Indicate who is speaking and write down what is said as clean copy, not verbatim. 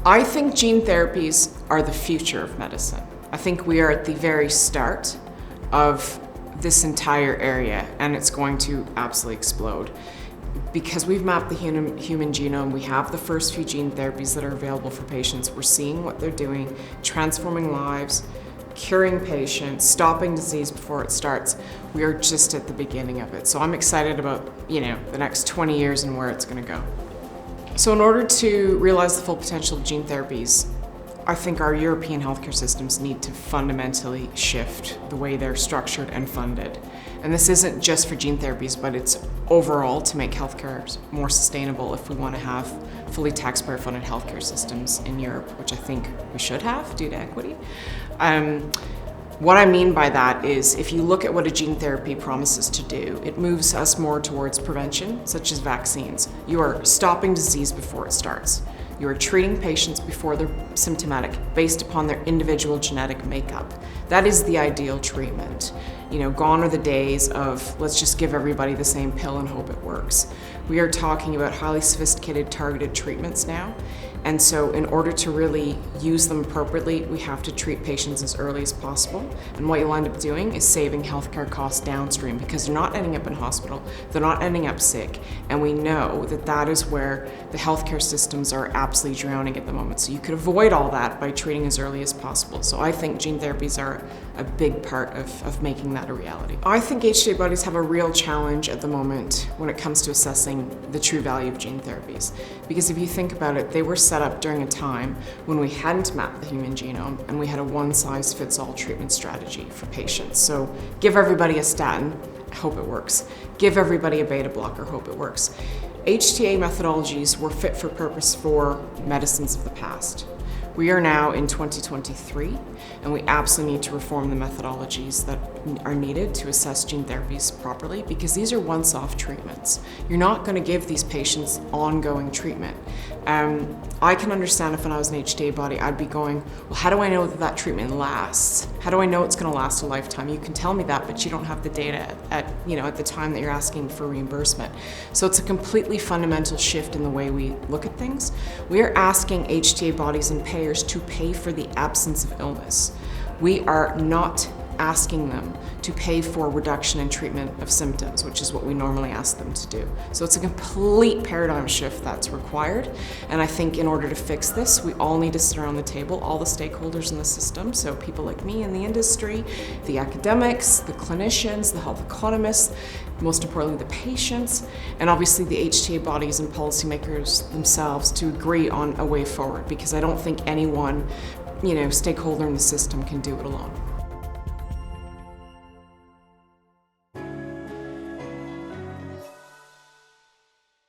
Speaker 1: I think gene therapies are the future of medicine. I think we are at the very start of this entire area, and it's going to absolutely explode. Because we've mapped the human genome, we have the first few gene therapies that are available for patients. We're seeing what they're doing, transforming lives, curing patients, stopping disease before it starts. We are just at the beginning of it. So I'm excited about, the next 20 years and where it's going to go. So in order to realize the full potential of gene therapies, I think our European healthcare systems need to fundamentally shift the way they're structured and funded. And this isn't just for gene therapies, but it's overall to make healthcare more sustainable if we want to have fully taxpayer-funded healthcare systems in Europe, which I think we should have due to equity. What I mean by that is if you look at what a gene therapy promises to do, it moves us more towards prevention, such as vaccines. You are stopping disease before it starts. You are treating patients before they're symptomatic based upon their individual genetic makeup. That is the ideal treatment. Gone are the days of let's just give everybody the same pill and hope it works. We are talking about highly sophisticated targeted treatments now. And so in order to really use them appropriately, we have to treat patients as early as possible. And what you'll end up doing is saving healthcare costs downstream because they're not ending up in hospital, they're not ending up sick. And we know that that is where the healthcare systems are absolutely drowning at the moment. So you could avoid all that by treating as early as possible. So I think gene therapies are a big part of making that a reality. I think HTA bodies have a real challenge at the moment when it comes to assessing the true value of gene therapies. Because if you think about it, they were set up during a time when we hadn't mapped the human genome and we had a one-size-fits-all treatment strategy for patients. So give everybody a statin, hope it works. Give everybody a beta blocker, hope it works. HTA methodologies were fit for purpose for medicines of the past. We are now in 2023, and we absolutely need to reform the methodologies that are needed to assess gene therapies properly, because these are once-off treatments. You're not going to give these patients ongoing treatment. I can understand if when I was an HTA body, I'd be going, well, how do I know that that treatment lasts? How do I know it's going to last a lifetime? You can tell me that, but you don't have the data at the time that you're asking for reimbursement. So it's a completely fundamental shift in the way we look at things. We are asking HTA bodies and payers to pay for the absence of illness. We are not asking them to pay for reduction in treatment of symptoms, which is what we normally ask them to do. So it's a complete paradigm shift that's required. And I think in order to fix this, we all need to sit around the table, all the stakeholders in the system, so people like me in the industry, the academics, the clinicians, the health economists, most importantly the patients, and obviously the HTA bodies and policymakers themselves to agree on a way forward, because I don't think any one stakeholder in the system can do it alone.